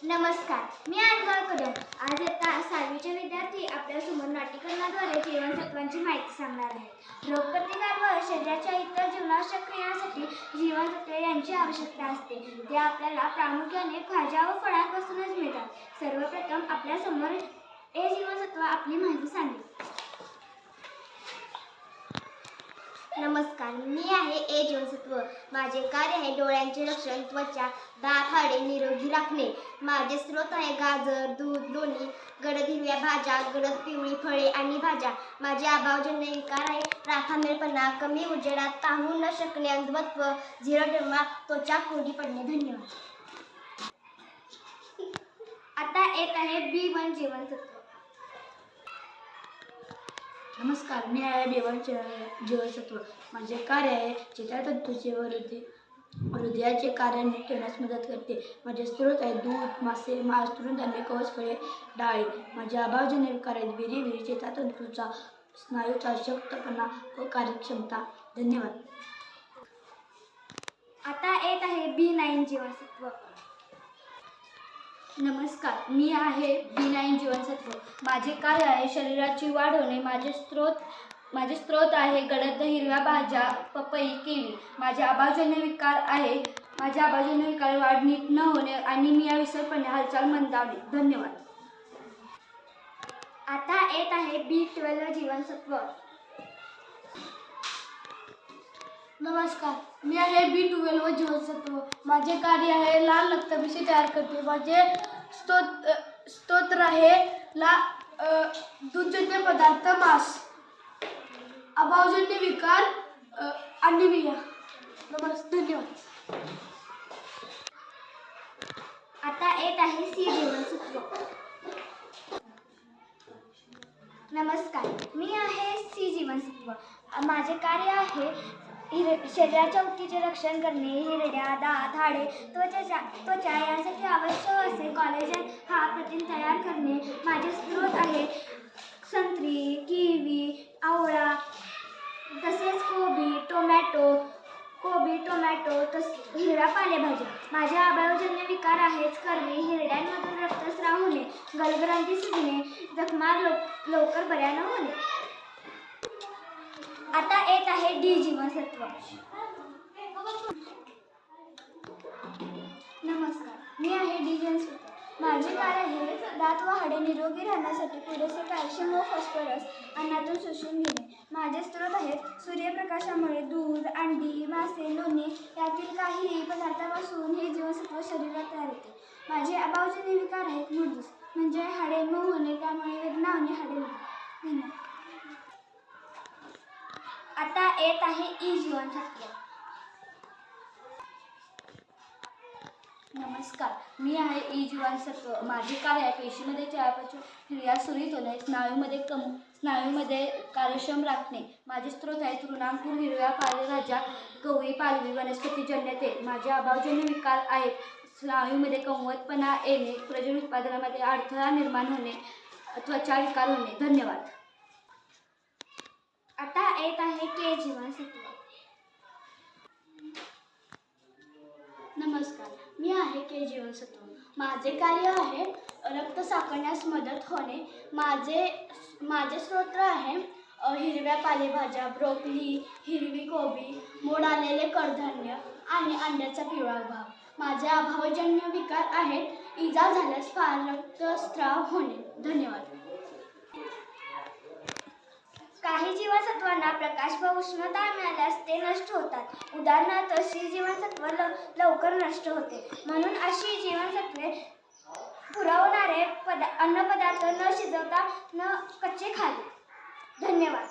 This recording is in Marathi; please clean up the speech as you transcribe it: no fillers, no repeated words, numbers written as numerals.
नमस्कार, मी आजगाव कदम. आज इयत्ता 6वीचे विद्यार्थी आपल्यासमोर नाट्यकरणाद्वारे जीवनसत्वांची माहिती सांगणार आहेत. रोगप्रतिकार व शरीराच्या इतर जीवनावश्यक क्रियांसाठी जीवनसत्वे यांची आवश्यकता असते. ते आपल्याला प्रामुख्याने भाज्या व फळांपासूनच मिळतात. सर्वप्रथम आपल्यासमोर ए जीवनसत्व आपली माहिती सांगेल. नमस्कार, मी आहे ए जीवनसत्व. माझे कार्य आहे डोळ्यांचे रक्षण, त्वचा, दात, हाडे निरोगी राखणे. माझे स्रोत आहे गाजर, दूध, लोणी, गडद हिरव्या भाज्या, गडद पिवळी फळे आणि भाज्या. माझे अभावजन्य विकार आहे राखामेळपणा, कमी उजेडात पाहू न शकणे, अंधत्व, झिरोडर्मा, त्वचा कोरडी पडणे. धन्यवाद. आता येत आहे B1 जीवनसत्व. नमस्कार, मी आहे B1 जीवनसत्व. माझे कार्य आहे चेतातंतूचे व हृदयाचे कार्य नीट ठेवण्यास मदत करते. माझे स्रोत आहे दूध, मासे, मांस, तृणधान्य, कवच फळे, डाळी. माझे अभावजन्य विकार आहेत विरी, चेतातंतूचा, स्नायूचा शक्तपणा व कार्यक्षमता. धन्यवाद. आता येत आहे B9 जीवनसत्व. नमस्कार, मी आहे B9 जीवनसत्व. माझे कार्य आहे शरीराची वाढ होणे. माझे स्रोत आहे गडद हिरव्या भाज्या, पपई, केळी. माझे अभावजन्य विकार वाढ नीट न होणे, अनिमिया, विसरपणे, हालचाल मंदावणे. धन्यवाद. आता येत आहे B12 जीवनसत्व. नमस्कार, मी आहे B12 जीवनसत्व. माझे कार्य आहे लाल रक्तपेशी तयार करते. माझे स्तोत्र आहे दूधजन्य पदार्थ, मांस, अभावजन्य विकार, अनिमिया. धन्यवाद. आता येत आहे C जीवनसत्व. नमस्कार, मी आहे C जीवनसत्व. माझे कार्य आहे शरीराच्या ऊतीचे रक्षण करणे. हिरड्या, दात, हाडे, त्वचा यांसाठी आवश्यक असे कोलेजन हा प्रथिन तयार करणे. माझे स्रोत आहे संत्री, किवी, आवळा, तसेच कोबी, टोमॅटो, हिरव्या पालेभाज्या. माझे अभावजन्य विकार आहेत कर्वे, हिरड्यांमधून रक्तस्राव होणे, गलग्रंथी सुजणे, जखमा लवकर बऱ्या न होणे. आता येत आहे D जीवनसत्व. नमस्कार, मी आहे D जीवनसत्व. माझे कार्य आहे दात व हाडे निरोगी राहण्यासाठी पुरेसे कॅल्शियम व फॉस्फरस अन्नातून शोषून घेणे. माझे स्रोत आहेत सूर्यप्रकाशामुळे दूध, अंडी, मासे, लोणी यातील काहीही पदार्थापासून हे जीवनसत्व शरीरात तयार होते. माझे अभावजन्य विकार आहेत मूर्धस, म्हणजे हाडे मऊ होणे, त्यामुळे वेदना होणे, हाडे मऊ. धन्यवाद. आता येत आहे E जीवनसत्व. नमस्कार, मी आहे E जीवनसत्व. माझे कार्य आहे पेशीमध्ये चयापचय क्रिया सुरळीत होणे, स्नायूमध्ये कार्यक्षम राखणे. माझे स्रोत आहे तृणांकुर, हिरव्या पालेभाज्या, गवळी, पालवी, वनस्पतीजन्य तेल. माझे अभावजन्य विकार आहेत स्नायूमध्ये कमवतपणा येणे, प्रजनन उत्पादनामध्ये अडथळा निर्माण होणे, त्वचा विकार होणे. धन्यवाद. आता येत आहे K जीवनसत्व. नमस्कार, मी आहे K जीवनसत्व. माझे कार्य आहे रक्त साकळण्यास मदत होणे. माझे स्रोत आहे हिरव्या पालेभाज्या, ब्रोकली, हिरवी कोबी, मोड आलेले कडधान्य आणि अंड्याचा पिवळा भाग. माझे अभावजन्य विकार आहेत इजा झाल्यास फार रक्तस्राव होणे. धन्यवाद. काही जीवनसत्वांना प्रकाश व उष्णता मिळाल्यास ते नष्ट होतात. उदाहरणार्थ C जीवनसत्व लवकर नष्ट होते. म्हणून अशी जीवनसत्वे पुरवणारे अन्नपदार्थ न शिजवता न कच्चे खावे. धन्यवाद.